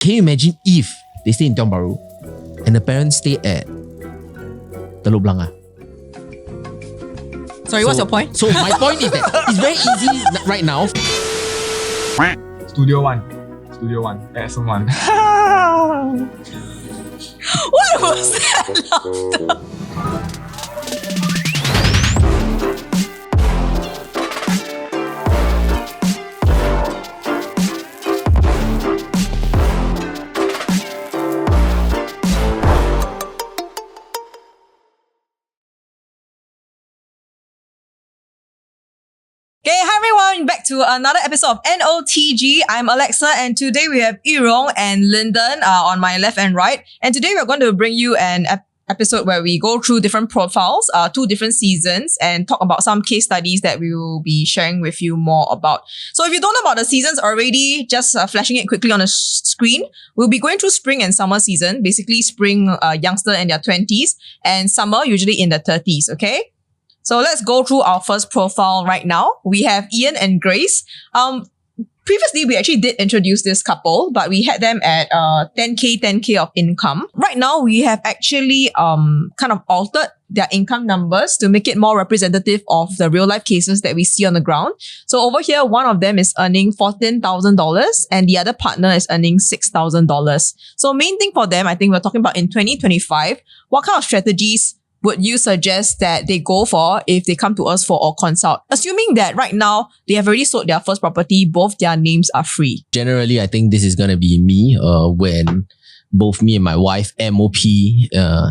Can you imagine if they stay in Tiong Bahru and the parents stay at Teluk Blangah? Sorry, what's your point? So my point is that it's very easy right now. Studio 1. Excellent one. What was that laughter? Okay, hi everyone, back to another episode of NOTG. I'm Alexa and today we have Rong and Lyndon on my left and right. And today we're going to bring you an episode where we go through different profiles, 2 different seasons, and talk about some case studies that we will be sharing with you more about. So if you don't know about the seasons already, just flashing it quickly on the screen, we'll be going through spring and summer season. Basically spring, youngster in their 20s and summer usually in their 30s, okay? So let's go through our first profile right now. We have Ian and Grace. Previously, we actually did introduce this couple, but we had them at 10K of income. Right now, we have actually kind of altered their income numbers to make it more representative of the real life cases that we see on the ground. So over here, one of them is earning $14,000 and the other partner is earning $6,000. So main thing for them, I think we're talking about in 2025, what kind of strategies would you suggest that they go for if they come to us for a consult? Assuming that right now, they have already sold their first property, both their names are free. Generally, I think this is going to be me when both me and my wife MOP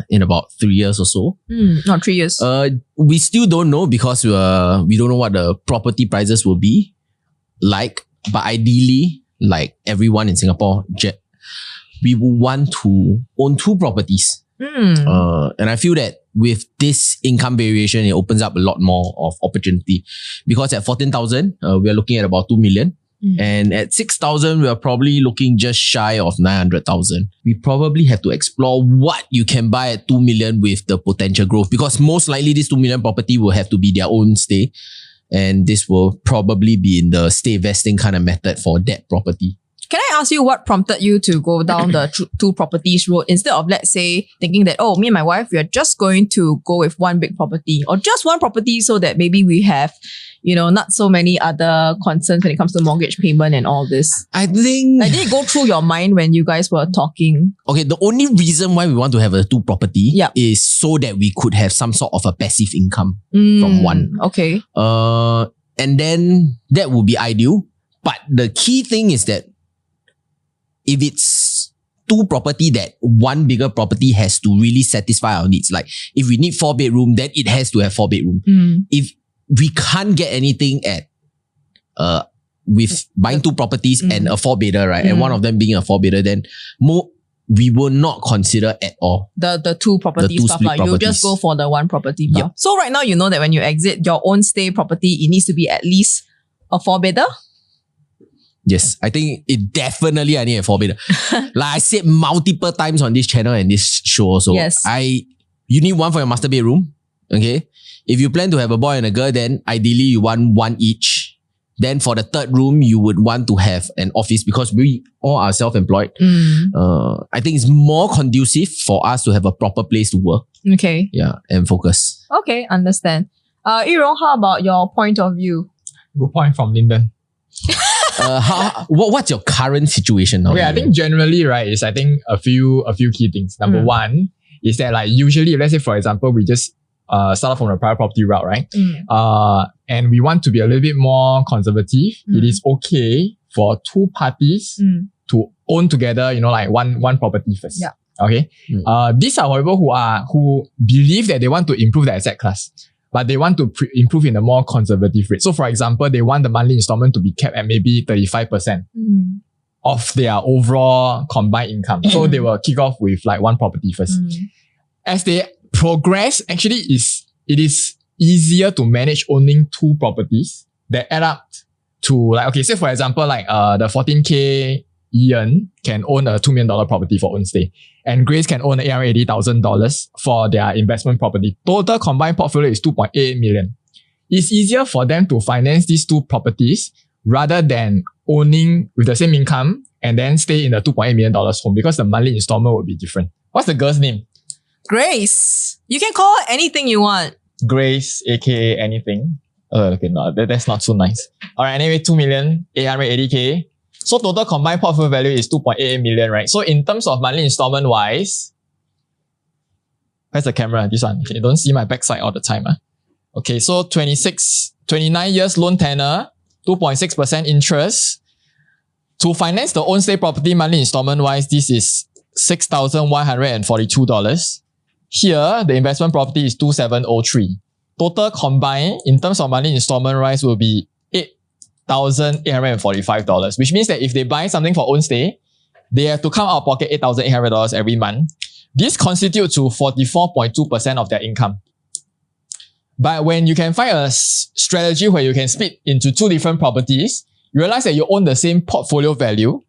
in about 3 years or so. Not 3 years. We still don't know because we don't know what the property prices will be like. But ideally, like everyone in Singapore, we will want to own 2 properties. And I feel that with this income variation, it opens up a lot more of opportunity because at 14,000, we are looking at about 2 million. And at 6,000, we are probably looking just shy of 900,000. We probably have to explore what you can buy at 2 million with the potential growth because most likely this 2 million property will have to be their own stay. And this will probably be in the stay vesting kind of method for that property. Can I ask you what prompted you to go down the 2 properties road instead of, let's say, thinking that, oh, me and my wife, we are just going to go with one big property or just one property so that maybe we have, not so many other concerns when it comes to mortgage payment and all this? I think... Did it go through your mind when you guys were talking? Okay, the only reason why we want to have a 2 property is so that we could have some sort of a passive income from one. Okay. And then that would be ideal. But the key thing is that if it's 2 property, that one bigger property has to really satisfy our needs. Like if we need 4 bedroom, then it has to have 4 bedroom. If we can't get anything at with buying 2 properties and a 4-bedder, right? And one of them being a 4-bedder, then we will not consider at all the 2 properties stuff. You just go for the 1 property. Yep. So right now, you know that when you exit your own stay property, it needs to be at least a 4-bedder. Yes, I think it definitely I need a 4-bedder. Like I said multiple times on this channel and this show also. Yes. You need 1 for your master bedroom. Okay. If you plan to have a boy and a girl, then ideally you want 1 each. Then for the 3rd room, you would want to have an office because we all are self-employed. I think it's more conducive for us to have a proper place to work. Okay. Yeah, and focus. Okay, understand. Rong, how about your point of view? Good point from Lyndon. What's your current situation now? Okay, I think generally, right, is I think a few key things. Number one is that like usually, let's say for example, we just start off from the private property route, right? And we want to be a little bit more conservative. It is okay for 2 parties to own together, like one property first. Yeah. Okay. These are people who believe that they want to improve the asset class, but they want to improve in a more conservative rate. So for example, they want the monthly installment to be kept at maybe 35% of their overall combined income. So they will kick off with like 1 property first. As they progress, actually it is easier to manage owning 2 properties that add up to like, okay, say for example, like the 14K Ian can own a $2 million property for own stay, and Grace can own $80,000 for their investment property. Total combined portfolio is 2.8 million. It's easier for them to finance these 2 properties rather than owning with the same income and then stay in the $2.8 million home because the monthly installment will be different. What's the girl's name? Grace. You can call her anything you want. Grace, aka anything. Okay, no, that's not so nice. Alright, anyway, 2,880,000. So total combined portfolio value is 2.88 million, right? So in terms of monthly installment wise, where's the camera? This one. Okay, don't see my backside all the time. Okay, so 29 years loan tenor, 2.6% interest. To finance the own stay property monthly installment wise, this is $6,142. Here, the investment property is 2,703. Total combined in terms of monthly installment wise will be $8,845, which means that if they buy something for own stay, they have to come out of pocket $8,800 every month. This constitutes to 44.2% of their income. But when you can find a strategy where you can split into two different properties, you realize that you own the same portfolio value.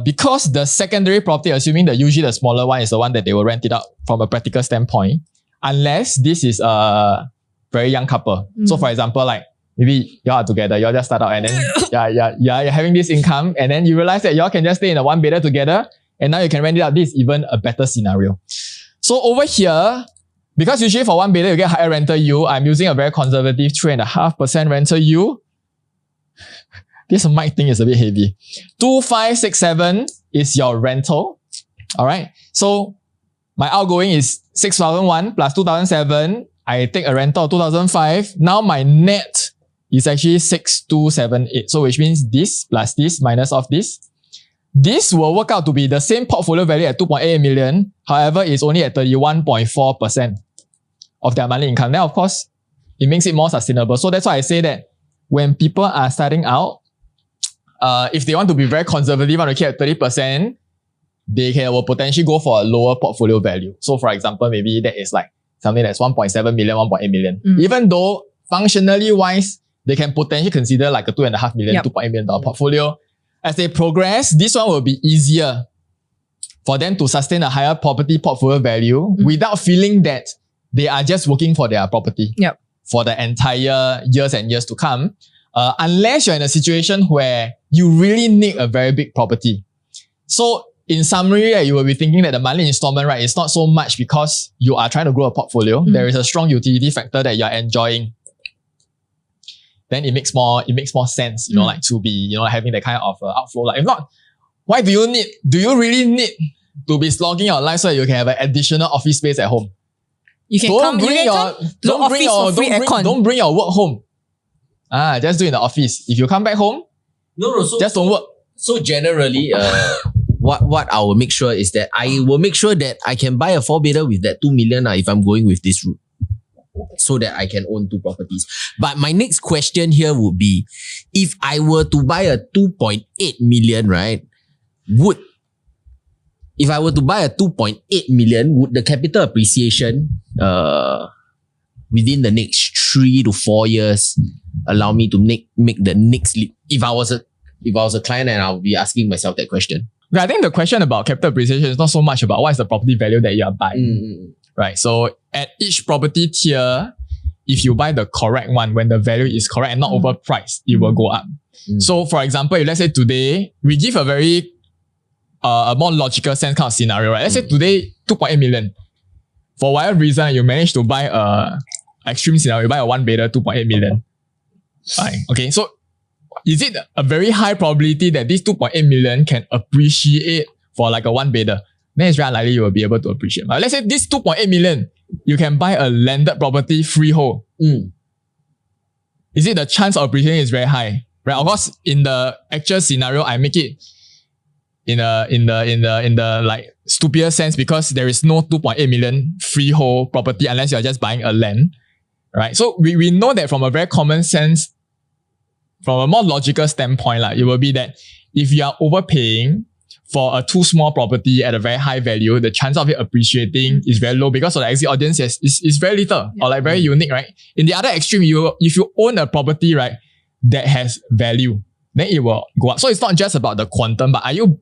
Because the secondary property, assuming that usually the smaller one is the one that they will rent it out from a practical standpoint, unless this is a very young couple. So for example, like maybe y'all are together, y'all just start out and then you're having this income and then you realize that y'all can just stay in a one bedder together and now you can rent it out. This is even a better scenario. So over here, because usually for one bedder you get higher rental yield, I'm using a very conservative 3.5% rental yield. This mic thing is a bit heavy. 2,567 is your rental. Alright. So my outgoing is 6,001 plus 2,007. I take a rental of 2,005. Now my net is actually 6,278. So which means this plus this minus off this. This will work out to be the same portfolio value at 2.8 million. However, it's only at 31.4% of their monthly income. Then of course, it makes it more sustainable. So that's why I say that when people are starting out, if they want to be very conservative, want to keep at 30%, they will potentially go for a lower portfolio value. So for example, maybe that is like something that's 1.7 million, 1.8 million. Even though functionally wise, they can potentially consider like a 2.5 million, $2.8 million portfolio. As they progress, this one will be easier for them to sustain a higher property portfolio value without feeling that they are just working for their property for the entire years and years to come. Unless you're in a situation where you really need a very big property. So in summary, you will be thinking that the monthly installment, right, is not so much because you are trying to grow a portfolio. There is a strong utility factor that you're enjoying. Then it makes more sense, like to be, having that kind of outflow. Like if not, why do you really need to be slogging your life so that you can have an additional office space at home? Don't bring your work home. Just do it in the office. If you come back home, just don't work. So generally, what I will make sure is that I will make sure that I can buy a 4-bedder with that 2 million if I'm going with this route, so that I can own 2 properties. But my next question here would be, if I were to buy a 2.8 million, right, if I were to buy a 2.8 million, would the capital appreciation within the next 3 to 4 years allow me to make the next leap? If I was a client, and I'll be asking myself that question. I think the question about capital appreciation is not so much about what is the property value that you are buying. Right. So at each property tier, if you buy the correct one when the value is correct and not overpriced, it will go up. So for example, if let's say today, we give a very a more logical sense kind of scenario, right? Let's say today, 2.8 million. For whatever reason, you manage to buy a extreme scenario, you buy a 1-bedder, 2.8 million. Fine. Okay, so is it a very high probability that this 2.8 million can appreciate for like a 1-bedder? Then it's very unlikely you will be able to appreciate. But let's say this 2.8 million, you can buy a landed property freehold. Is it the chance of appreciating is very high? Right? Of course, in the actual scenario, I make it in the like stupider sense because there is no 2.8 million freehold property unless you're just buying a land. Right? So we know that from a very common sense, from a more logical standpoint, it will be that if you are overpaying for a too small property at a very high value, the chance of it appreciating is very low because of the exit audience is very little or like very unique, right? In the other extreme, if you own a property, right, that has value, then it will go up. So it's not just about the quantum, but are you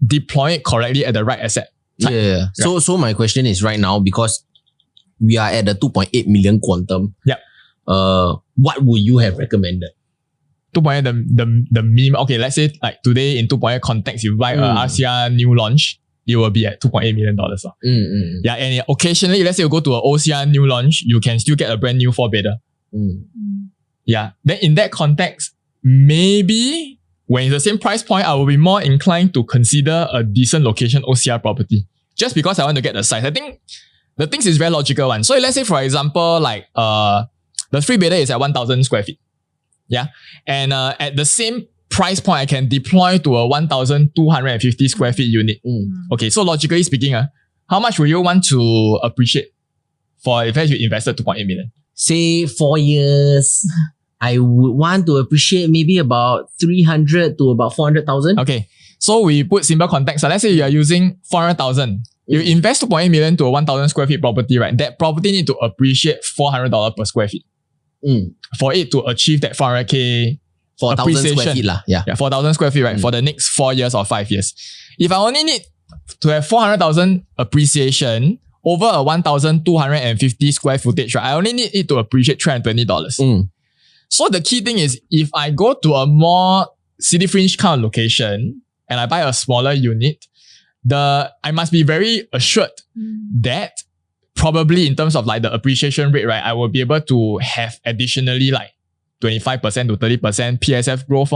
deploying it correctly at the right asset type? Yeah. Right. So my question is right now, because we are at the 2.8 million quantum. Yeah. What would you have recommended? 2.8 the minimum. Okay, let's say like today in 2.8 context, you buy a RCR new launch, it will be at $2.8 million. Yeah, and occasionally, let's say you go to an OCR new launch, you can still get a brand new 4-bedder. Yeah, then in that context, maybe when it's the same price point, I will be more inclined to consider a decent location OCR property. Just because I want to get the size. I think the things is very logical one. So let's say, for example, like the 3-bedder is at 1,000 square feet. Yeah. And at the same price point, I can deploy to a 1,250 square feet unit. Okay, so logically speaking, how much will you want to appreciate for if you invested 2.8 million? Say 4 years, I would want to appreciate maybe about 300 to about 400,000. Okay, so we put simple context. So let's say you are using 400,000. You invest 2.8 million to a 1,000 square feet property, right? That property need to appreciate $400 per square feet. For it to achieve that 400K 4,000 square feet lah. Yeah, 4,000 square feet, right? For the next 4 years or 5 years. If I only need to have 400,000 appreciation over a 1,250 square footage, right? I only need it to appreciate $320. So the key thing is, if I go to a more city fringe kind of location and I buy a smaller unit, I must be very assured that probably in terms of like the appreciation rate, right, I will be able to have additionally like 25% to 30% PSF growth.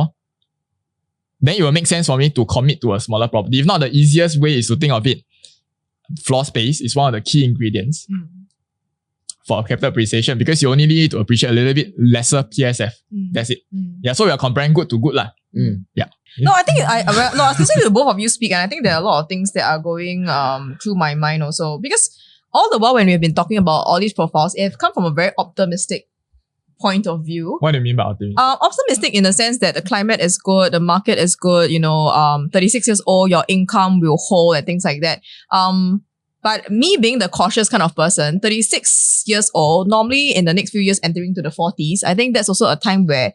Then it will make sense for me to commit to a smaller property. If not, the easiest way is to think of it. Floor space is one of the key ingredients for capital appreciation, because you only need to appreciate a little bit lesser PSF. That's it. Yeah, so we are comparing good to good lah. Yeah. No, I think I was listening to both of you speak, and I think there are a lot of things that are going through my mind also, because all the while when we have been talking about all these profiles, it have come from a very optimistic point of view. What do you mean by optimistic? Optimistic in the sense that the climate is good, the market is good, 36 years old, your income will hold and things like that. But me being the cautious kind of person, 36 years old, normally in the next few years entering to the 40s, I think that's also a time where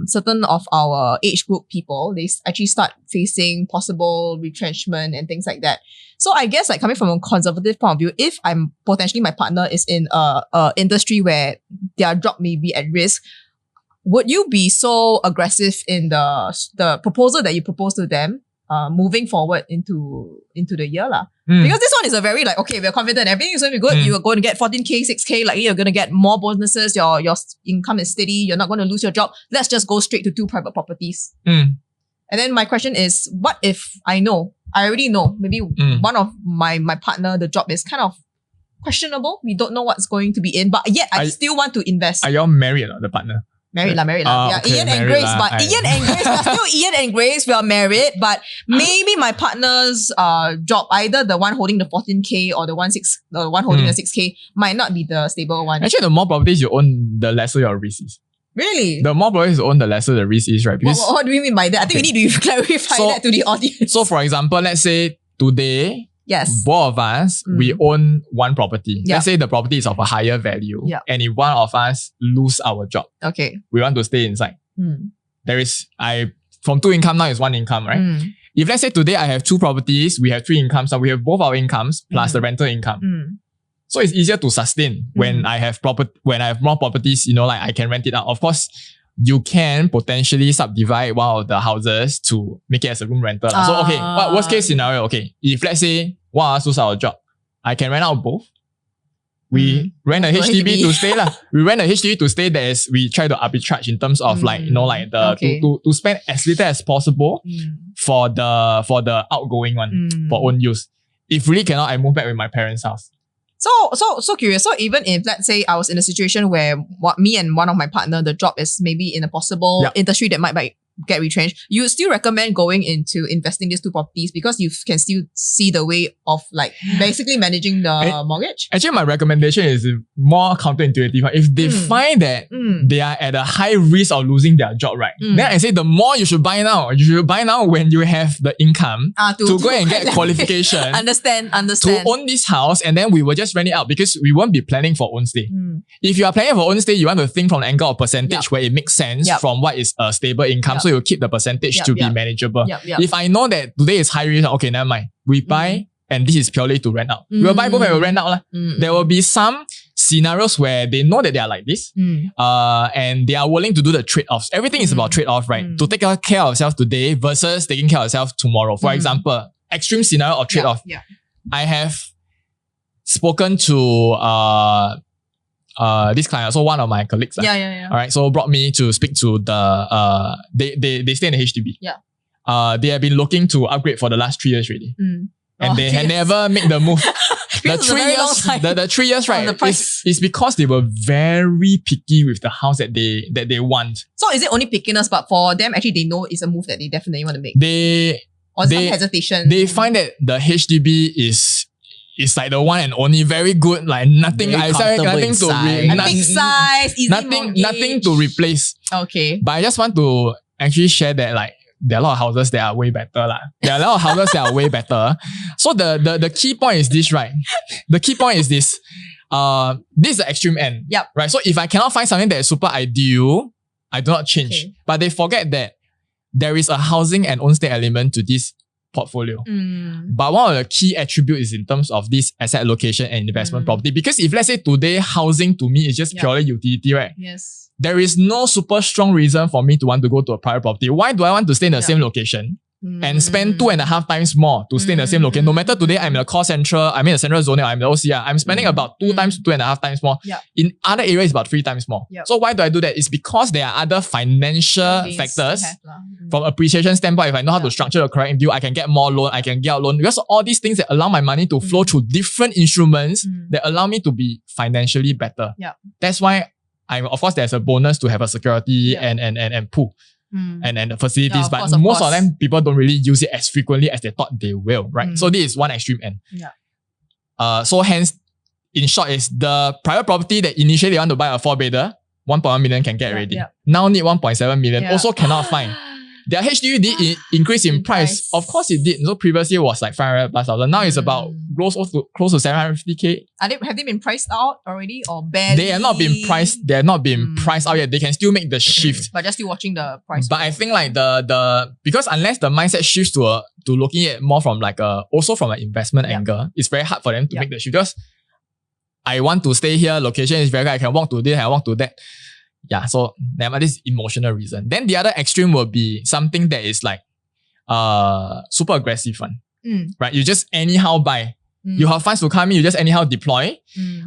certain of our age group people, they actually start facing possible retrenchment and things like that. So I guess like coming from a conservative point of view, if I'm potentially my partner is in a industry where their job may be at risk, would you be so aggressive in the proposal that you propose to them moving forward into the year lah? Because this one is a very like, okay, we're confident everything is going to be good. You're going to get 14K, 6K, like you're going to get more bonuses. Your income is steady. You're not going to lose your job. Let's just go straight to 2 private properties. And then my question is, what if I already know, maybe one of my partner, the job is kind of questionable. We don't know what's going to be in, but yet I still want to invest. Are you all married or the partner? Married lah. Yeah, okay, Ian and Grace, Ian and Grace, we are still Ian and Grace, we are married, but maybe my partner's job, either the one holding the 14K or the one holding the 6K, might not be the stable one. Actually, the more properties you own, the lesser your risk is. Really? The more properties you own, the lesser the risk is, right? Because what do we mean by that? I think we need to clarify that to the audience. So for example, let's say today, both of us, we own one property. Let's say the property is of a higher value. And if one of us lose our job, we want to stay inside. There is, from 2 income now is 1 income, right? If let's say today I have 2 properties, we have 3 incomes, so we have both our incomes plus the rental income. So it's easier to sustain when I have more properties, like I can rent it out. Of course, you can potentially subdivide one of the houses to make it as a room rental. So, okay, worst case scenario, okay, if let's say one of us lose our job, I can rent out both. We rent a HDB to stay lah. We rent a HDB to stay. We try to arbitrage in terms of to spend as little as possible for the outgoing one for own use. If really cannot, I move back with my parents' house. So curious. So even if let's say I was in a situation where me and one of my partner, the job is maybe in a possible industry that might get retrenched, you would still recommend going into investing these 2 properties because you can still see the way of like basically managing the mortgage? Actually, my recommendation is more counterintuitive. If they find that they are at a high risk of losing their job, right? Then I say the more you should buy now. You should buy now when you have the income to go and get qualification. Understand. To own this house, and then we will just rent it out because we won't be planning for own stay. If you are planning for own stay, you want to think from the angle of percentage where it makes sense from what is a stable income. So you keep the percentage to be manageable. If I know that today is high risk, okay, never mind. We buy and this is purely to rent out. We will buy both and we'll rent out. There will be some scenarios where they know that they are like this, and they are willing to do the trade-offs. Everything is about trade-off, right? To take care of ourselves today versus taking care of ourselves tomorrow. For example, extreme scenario or trade-off. I have spoken to this client, so one of my colleagues. All right, so brought me to speak to the they stay in the HDB. They have been looking to upgrade for the last 3 years already. And they had never made the move. The 3 years, right, is because they were very picky with the house that they want. So is it only pickiness, but for them, actually, they know it's a move that they definitely want to make? Or some hesitation? They find that the HDB is like the one and only, very good, like nothing. Big size, easy nothing to replace. Okay. But I just want to actually share that, like, there are a lot of houses that are way better. There are a lot of houses that are way better. So the key point is this, right? The key point is this. This is the extreme end. Right. So if I cannot find something that is super ideal, I do not change. Okay. But they forget that there is a housing and own stay element to this portfolio. But one of the key attributes is in terms of this asset allocation and investment property. Because if, let's say, today housing to me is just purely utility, right? Yes. There is no super strong reason for me to want to go to a private property. Why do I want to stay in the same location and spend 2.5 times more to stay in the same location? No matter today I'm in the core central, I'm in the central zone, I'm in the OCR, I'm spending about 2.5 times more. In other areas, about 3 times more. So why do I do that? It's because there are other financial factors. From appreciation standpoint, if I know how to structure the correct deal, I can get more loan, I can get out loan. Because all these things that allow my money to flow through different instruments that allow me to be financially better. That's why of course, there's a bonus to have a security and pool and facilities, but most of them, people don't really use it as frequently as they thought they will, right? So this is one extreme end. So hence, in short, is the private property that initially they want to buy a 4-bedder, 1.1 million can get already. Now need 1.7 million, also cannot find. Their HDB did increase in price. Of course it did. So previously it was like 500,000+. Now it's about close to 750k. Have they been priced out already or barely? They have not been priced. They have not been priced out yet. They can still make the shift. But just still watching the price. But I think like because unless the mindset shifts to looking at more from like also from an investment angle, it's very hard for them to make the shift. Because I want to stay here. Location is very good. I can walk to this. I walk to that. So this is emotional reason. Then the other extreme will be something that is like super aggressive one. Right? You just anyhow buy. You have funds to come in, you just anyhow deploy.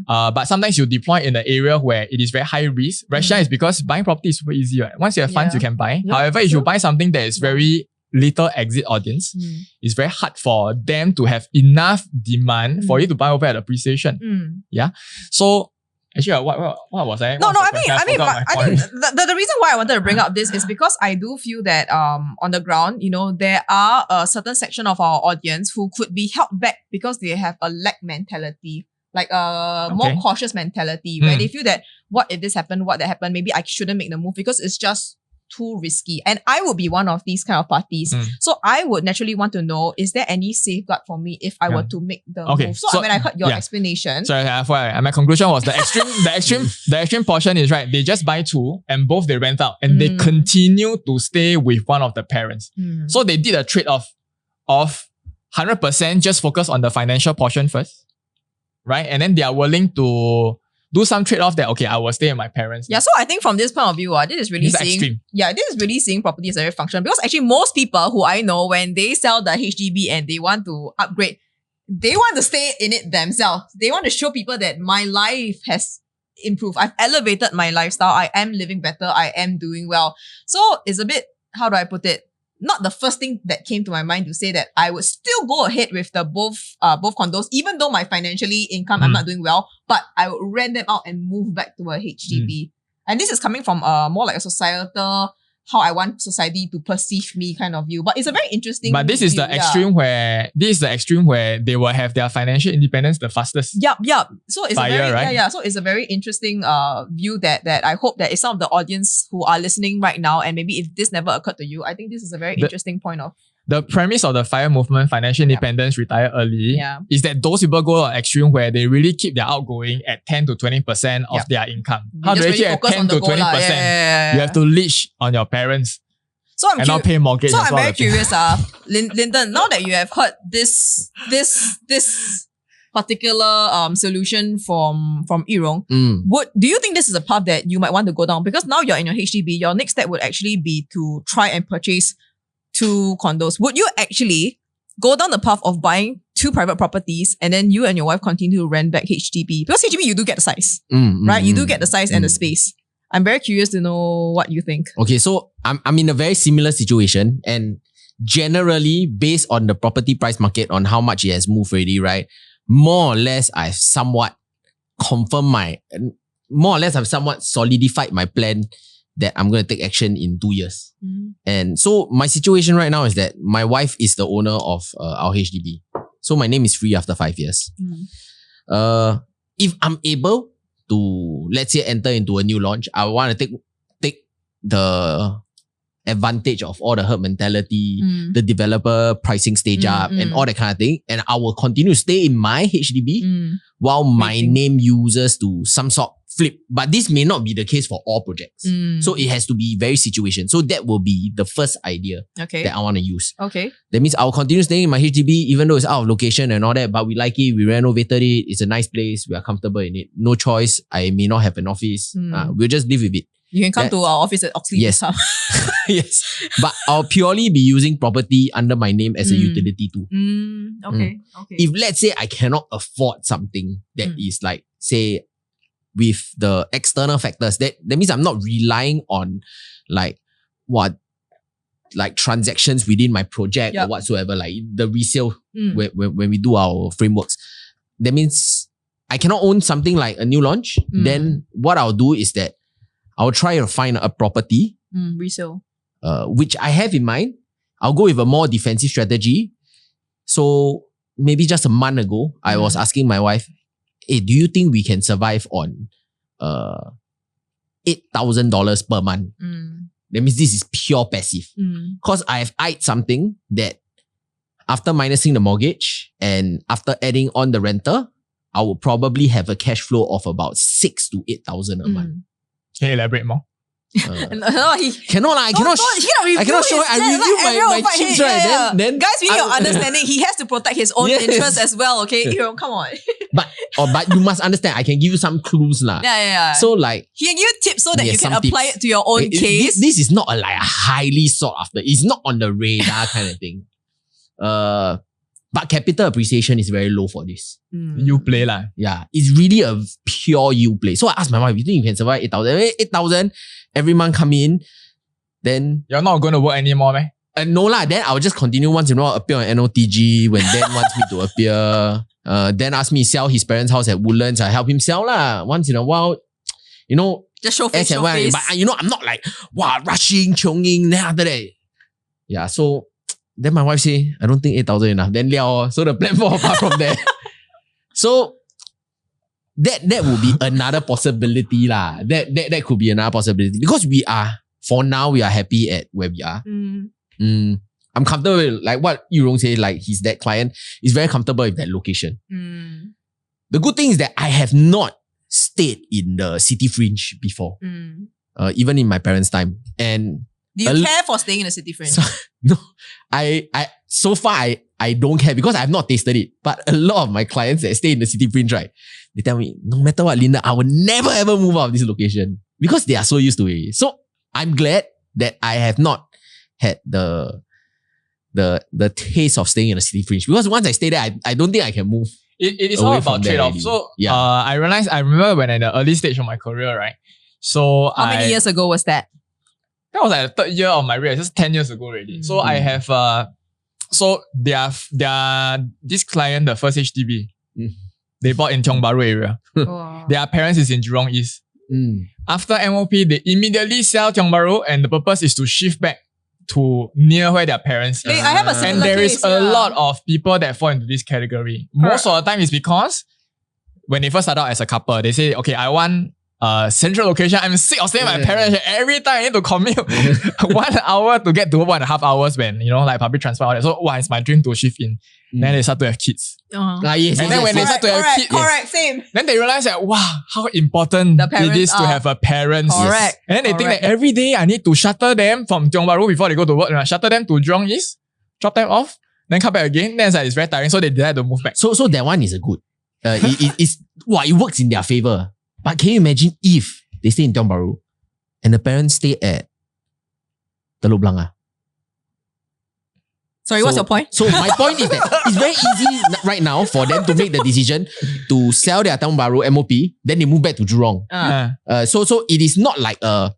But sometimes you deploy in an area where it is very high risk. Rationale is because buying property is super easy, right? Once you have funds, you can buy. However, if you buy something that is very little exit audience, it's very hard for them to have enough demand for you to buy over at appreciation. So actually, what was I? I think the reason why I wanted to bring up this is because I do feel that on the ground, there are a certain section of our audience who could be held back because they have a lack mentality, like a more cautious mentality, where they feel that what if this happened, what that happened, maybe I shouldn't make the move because it's just too risky. And I would be one of these kind of parties. So I would naturally want to know, is there any safeguard for me if I were to make the move? So when I heard your explanation. So my conclusion was the extreme portion is right. They just buy 2 and both they rent out and they continue to stay with one of the parents. So they did a trade-off of 100% just focus on the financial portion first. Right? And then they are willing to do some trade-off that, okay, I will stay with my parents. So I think from this point of view, this is really seeing property as a very functional. Because actually most people who I know, when they sell the HDB and they want to upgrade, they want to stay in it themselves. They want to show people that my life has improved. I've elevated my lifestyle. I am living better. I am doing well. So it's a bit, how do I put it? Not the first thing that came to my mind to say that I would still go ahead with the both condos, even though my financially income, I'm not doing well, but I would rent them out and move back to a HDB. And this is coming from more like a societal, how I want society to perceive me kind of view. But it's a very interesting But this is the extreme where they will have their financial independence the fastest. So it's so it's a very interesting view that I hope that some of the audience who are listening right now, and maybe if this never occurred to you, I think this is a very interesting point of. The premise of the FIRE movement, financial independence, retire early, is that those people go on extreme where they really keep their outgoing at 10 to 20% of their income. How do you keep at 10 to 20%? You have to leash on your parents. So I'm and not pay mortgage. So and I'm all very the things. curious, Lyndon, now that you have heard this particular solution from Rong, do you think this is a path that you might want to go down? Because now you're in your HDB, your next step would actually be to try and purchase 2 condos. Would you actually go down the path of buying 2 private properties and then you and your wife continue to rent back HDB? Because HDB, you do get the size, right? You do get the size and the space. I'm very curious to know what you think. Okay, so I'm in a very similar situation, and generally based on the property price market on how much it has moved already, right? More or less I've somewhat solidified my plan that I'm going to take action in 2 years. And so my situation right now is that my wife is the owner of our HDB. So my name is free after 5 years. If I'm able to, let's say, enter into a new launch, I want to take the advantage of all the herd mentality, the developer pricing stage up and all that kind of thing. And I will continue to stay in my HDB while my name uses to some sort flip. But this may not be the case for all projects. So it has to be very situation. So that will be the first idea that I want to use. Okay. That means I'll continue staying in my HDB even though it's out of location and all that, but we like it, we renovated it, it's a nice place, we are comfortable in it. No choice, I may not have an office. We'll just live with it. You can come to our office at Oxley. Yes. Yes. But I'll purely be using property under my name as a utility too. Okay. If let's say I cannot afford something that is like, say, with the external factors, that means I'm not relying on like transactions within my project or whatsoever, like the resale when we do our frameworks. That means I cannot own something like a new launch. Then what I'll do is that I'll try to find a property resale, which I have in mind. I'll go with a more defensive strategy. So maybe just a month ago, I was asking my wife, hey, do you think we can survive on $8,000 per month? That means this is pure passive. Because I've eyed something that after minusing the mortgage and after adding on the renter, I will probably have a cash flow of about 6,000 to 8,000 a month. Can you elaborate more? I cannot show it. I review my chips, right? Then guys, we need your understanding. He has to protect his own interests as well, okay? Come on. But you must understand, I can give you some clues lah. Yeah. So like, he can give you tips so that you can apply it to your own case. This is not a highly sought after. It's not on the radar kind of thing. But capital appreciation is very low for this. You play lah. Yeah, it's really a pure you play. So I asked my wife, you think you can survive 8,000? 8,000 every month come in, then... You're not going to work anymore, man? No lah, then I'll just continue once in a while appear on NOTG when Dan wants me to appear. Dan asked me to sell his parents' house at Woodlands. I help him sell lah. Once in a while, just show face. But I'm not like, rushing, chonging, then after that. Yeah, so... Then my wife say, I don't think 8,000 enough. Then so the plan fall apart from there. So that would be another possibility lah. That could be another possibility. Because for now, we are happy at where we are. I'm comfortable with, like what Rong said, like his that client is very comfortable with that location. The good thing is that I have not stayed in the city fringe before. Even in my parents' time. And do you care for staying in the city fringe? No, so far I don't care because I have not tasted it. But a lot of my clients that stay in the city fringe, right, they tell me, no matter what, Linda, I will never ever move out of this location because they are so used to it. So I'm glad that I have not had the taste of staying in the city fringe because once I stay there, I don't think I can move. It is all about trade-off. So I remember when in the early stage of my career, right? So how many years ago was that? That was like the 3rd year of my career, just 10 years ago already. So I have, so this client, the first HDB, they bought in Tiong Bahru area. Their parents is in Jurong East. After MOP, they immediately sell Tiong Bahru and the purpose is to shift back to near where their parents I have a similar And there case, is a lot of people that fall into this category. Most of the time is because when they first start out as a couple, they say, okay, I want central location. I'm sick of staying with my parents. Every time I need to commute 1 hour to get to 1.5 hours when, like public transport. All that. So, it's my dream to shift in. Then they start to have kids. Yes, And then when they start to have kids, correct, same. then they realize that, wow, how important it is to have a parents. Correct. And then they think that every day I need to shuttle them from Tiong Bahru before they go to work. Shuttle them to Jurong East, drop them off, then come back again. Then it's very tiring. So they decide to move back. So that one is a good. It works in their favor. But can you imagine if they stay in Tiong Bahru and the parents stay at Teluk Blangah? Sorry, what's your point? So my point is that it's very easy right now for them to make the decision to sell their Tiong Bahru MOP, then they move back to Jurong. So it is not like a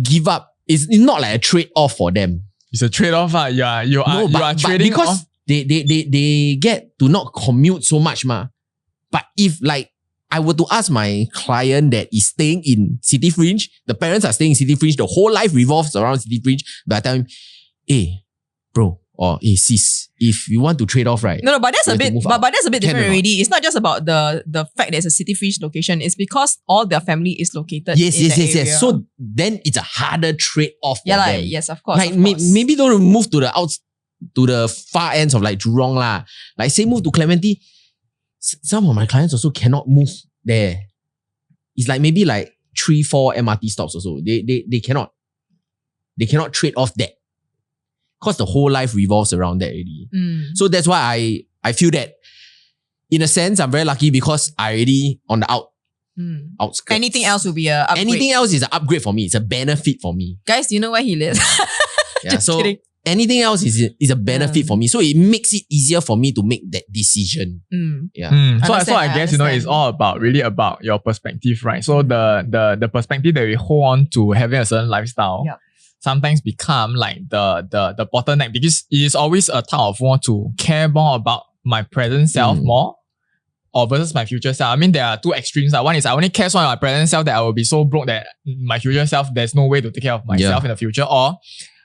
give up. It's not like a trade off for them. It's a trade off. You are trading because off. they get to not commute so much ma. But if like I were to ask my client that is staying in City Fringe, the parents are staying in City Fringe, the whole life revolves around City Fringe, but I tell him, hey, bro, or hey, sis, if you want to trade off, right? No, but that's a bit different already. It's not just about the fact that it's a City Fringe location. It's because all their family is located in that area. Yes. So then it's a harder trade off for them. Yes, of course. Like of course. maybe don't move to the far ends of like Jurong lah. Like say move to Clementi. Some of my clients also cannot move there. It's like maybe like 3-4 MRT stops also. They cannot trade off that. Because the whole life revolves around that already. So that's why I feel that in a sense, I'm very lucky because I already on the outskirts. Anything else will be a upgrade. Anything else is an upgrade for me. It's a benefit for me. Guys, do you know where he lives? Just kidding. Anything else is a benefit for me. So it makes it easier for me to make that decision. So I guess, it's all about your perspective, right? So the perspective that we hold on to having a certain lifestyle sometimes become like the bottleneck because it is always a tug of war to care more about my present self more or versus my future self. I mean, there are two extremes. One is I only care so much about my present self that I will be so broke that my future self, there's no way to take care of myself in the future. Or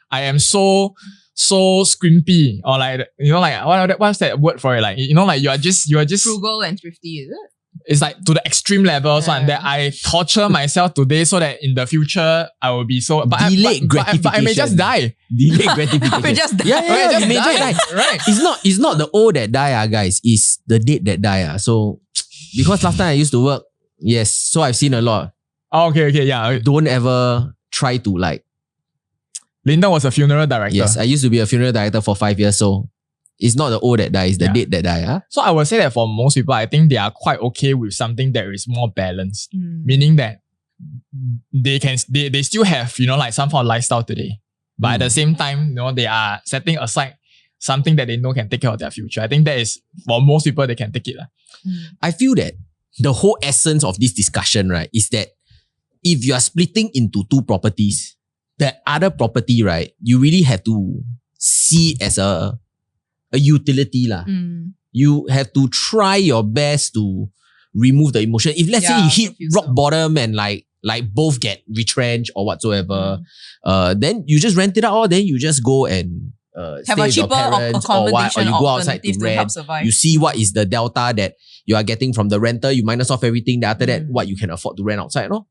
I am so scrimpy or like, what's that word for it? Like, like you are just frugal and thrifty, is it? It's like to the extreme level, so that I torture myself today so that in the future I will be so delayed gratification. But I may just die. Delayed gratification. may just die. Yeah, you may just die. Right. It's not the old that die, guys. It's the dead that die. So because last time I used to work, yes, so I've seen a lot. Oh, okay, yeah. Don't ever try to like. Lyndon was a funeral director. Yes, I used to be a funeral director for 5 years, so it's not the old that die, it's the dead that die. So I would say that for most people, I think they are quite okay with something that is more balanced. Meaning that they still have, like some form of lifestyle today. But at the same time, they are setting aside something that they know can take care of their future. I think that is, for most people, they can take it. I feel that the whole essence of this discussion, right, is that if you are splitting into two properties, the other property, right, you really have to see as a utility lah. You have to try your best to remove the emotion. If let's say you hit rock bottom and like both get retrenched or whatsoever, then you just rent it out or then you just go and have a cheaper accommodation or you go outside to rent. You see what is the delta that you are getting from the renter. You minus off everything. Then after that, what you can afford to rent outside, no?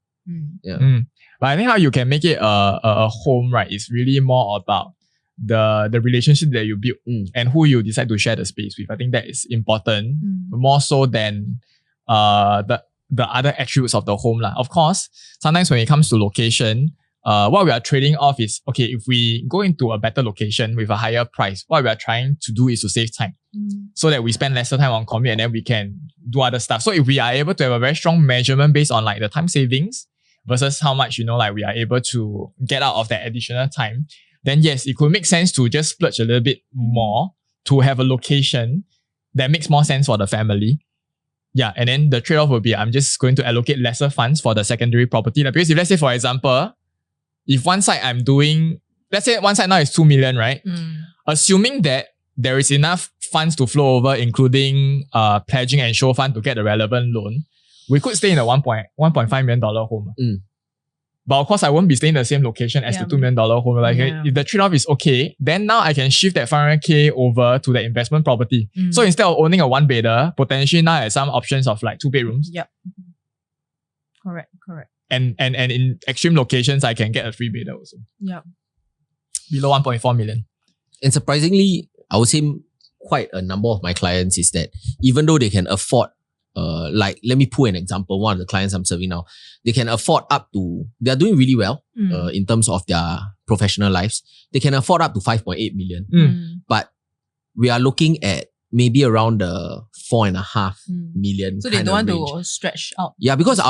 But I think how you can make it a home, right, is really more about the relationship that you build and who you decide to share the space with. I think that is important more so than the other attributes of the home lah. Of course, sometimes when it comes to location, what we are trading off is, okay, if we go into a better location with a higher price, what we are trying to do is to save time so that we spend lesser time on commute and then we can do other stuff. So if we are able to have a very strong measurement based on like the time savings versus how much, like we are able to get out of that additional time, then yes, it could make sense to just splurge a little bit more to have a location that makes more sense for the family. Yeah, and then the trade-off will be I'm just going to allocate lesser funds for the secondary property. Because if let's say, for example, if one side I'm doing, let's say one side now is 2 million, right? Assuming that there is enough funds to flow over, including pledging and show fund to get the relevant loan, we could stay in a $1.5 million home. But of course, I won't be staying in the same location as the $2 million home. Like, if the trade-off is okay, then now I can shift that 500k over to the investment property. So instead of owning a one-bedder, potentially now I have some options of like 2 bedrooms. Correct. And in extreme locations, I can get a free bidder also. Yeah. Below 1.4 million. And surprisingly, I would say quite a number of my clients is that even though they can afford, like let me pull an example, one of the clients I'm serving now, they can afford they are doing really well in terms of their professional lives. They can afford up to 5.8 million. But we are looking at maybe around the 4.5 million. So they don't want to stretch out. Yeah, because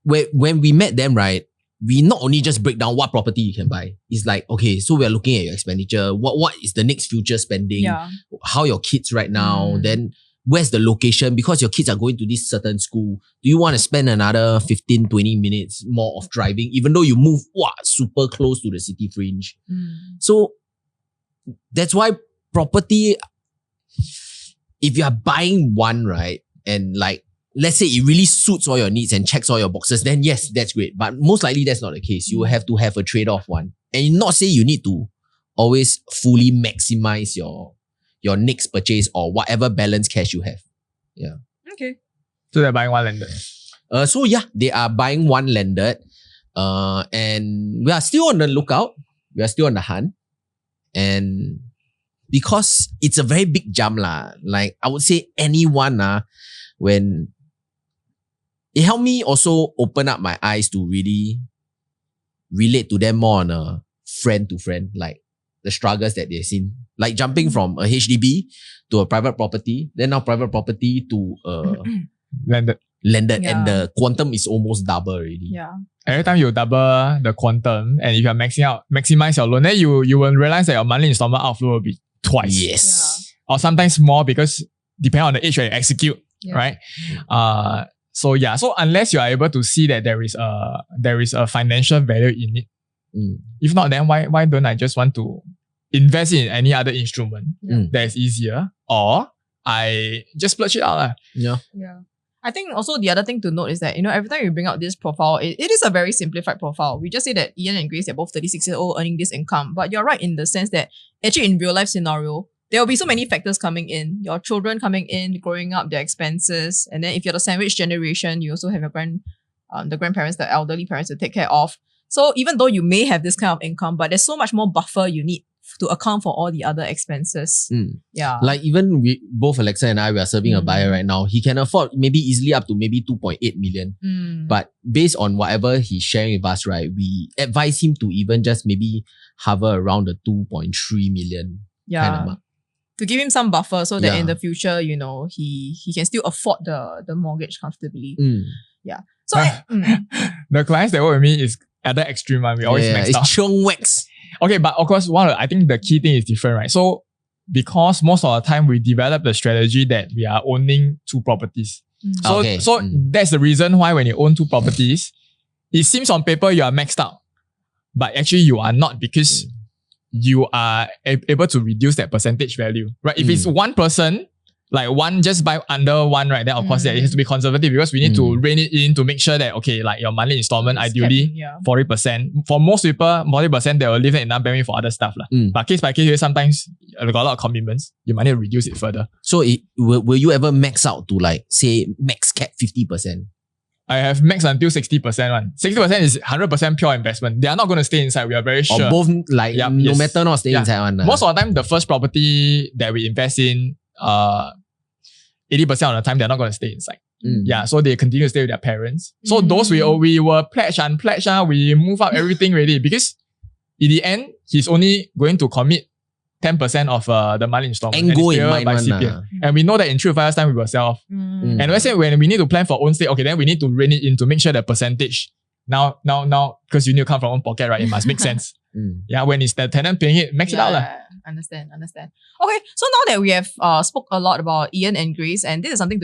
when we met them, right, we not only just break down what property you can buy. It's like, okay, so we are looking at your expenditure. What is the next future spending? Yeah. How your kids right now? Then where's the location? Because your kids are going to this certain school. Do you want to spend another 15, 20 minutes more of driving, even though you move super close to the city fringe? So that's why property, if you are buying one, right, and like, let's say it really suits all your needs and checks all your boxes, then yes, that's great. But most likely that's not the case. You will have to have a trade-off one. And not say you need to always fully maximize your next purchase or whatever balance cash you have. Yeah. Okay. So they're buying one landed. So yeah, they are buying one landed. And we are still on the lookout. We are still on the hunt. And because it's a very big jump lah. Like I would say anyone when it helped me also open up my eyes to really relate to them more on a friend to friend, like the struggles that they've seen. Like jumping from a HDB to a private property, then now private property to Landed. And the quantum is almost double already. Yeah. Every time you double the quantum and if you're maximize your loan, then you will realize that your monthly installment outflow will be twice. Yes. Or sometimes more because depending on the age where you execute, right? So unless you are able to see that there is a financial value in it, if not, then why don't I just want to invest in any other instrument that is easier, or I just splurge it out? Yeah. I think also the other thing to note is that, every time you bring out this profile, it is a very simplified profile. We just say that Ian and Grace, they're both 36-year-old earning this income. But you're right in the sense that actually in real life scenario, there will be so many factors coming in. Your children coming in, growing up, their expenses. And then if you're the sandwich generation, you also have your the grandparents, the elderly parents to take care of. So even though you may have this kind of income, but there's so much more buffer you need to account for all the other expenses. Yeah. Like even both Alexa and I, we are serving a buyer right now. He can afford maybe easily up to maybe 2.8 million. But based on whatever he's sharing with us, right, we advise him to even just maybe hover around the 2.3 million kind of mark. To give him some buffer so that in the future, he can still afford the mortgage comfortably. Yeah. So the clients that work with me is at the extreme one. We always max out. It's chung wax. Okay, but of course, I think the key thing is different, right? So because most of the time we develop the strategy that we are owning two properties. So that's the reason why when you own two properties, it seems on paper you are maxed out, but actually you are not, because you are able to reduce that percentage value, right? If it's one person, like one just buy under one, right? Then of course it has to be conservative because we need to rein it in to make sure that, okay, like your monthly installment, ideally 40%. For most people, 40%, they will leave it enough bandwidth for other stuff. But case by case, sometimes you got a lot of commitments. You might need to reduce it further. So will you ever max out to like, say, max cap 50%? I have max until 60% one. 60% is 100% pure investment. They are not going to stay inside. We are very sure. Or both, like, no matter not staying inside one. Most of the time, the first property that we invest in, 80% of the time, they're not going to stay inside. Yeah, so they continue to stay with their parents. So those we were pledge, we move up everything already, because in the end, he's only going to commit 10% of the monthly installment. And go in by CPF. And we know that in 3 to 5 years time, we will sell off. And let's say when we need to plan for own stay, okay, then we need to rein it in to make sure the percentage, now, because you need to come from own pocket, right? It must make sense. Yeah, when it's the tenant paying it, max it out. Understand. Okay, so now that we have spoke a lot about Ian and Grace, and this is something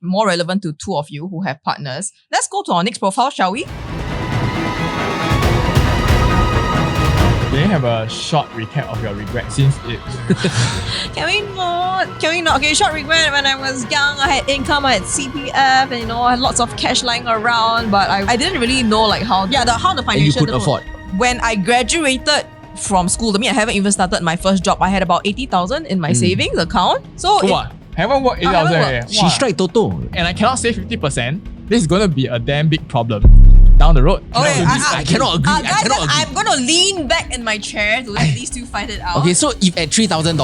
more relevant to two of you who have partners, let's go to our next profile, shall we? Can you have a short recap of your regret since it... Can we not? Okay, short regret. When I was young, I had income, I had CPF, and I had lots of cash lying around, but I didn't really know like how the financial... And you could afford. When I graduated from school, I haven't even started my first job. I had about 80,000 in my savings account. So haven't worked 80,000. She strike Toto. And I cannot save 50%. this is going to be a damn big problem down the road. Okay, I cannot agree. I guys, cannot agree. I'm gonna lean back in my chair to let these two fight it out. Okay, so if at $3,000,